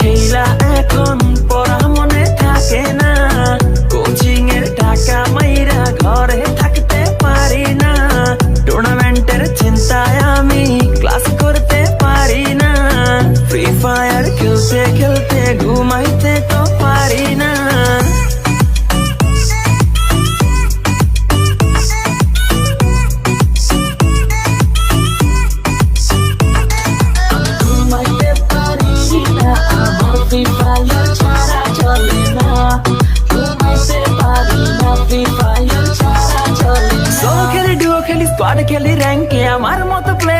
খেলা এখন পড়া মনে থাকে না, কোচিং এর টাকা মাইরা ঘরে থাকতে পারি না, টুর্নামেন্টের চিন্তায় আমি ক্লাস করতে পারি না, ফ্রি ফায়ার খেলতে খেলতে ঘুমাইতে তো পারি না। ঘুমাইতে পারি না, আমার ফ্রি ফায়ার ছাড়া চলে না, ঘুমাইতে পারি না, ফ্রি ফায়ার ছাড়া চলে না। সোলো খেলি, ডুও খেলি, স্কোয়াড খেলি, র্যাঙ্কে আমার মতো প্লে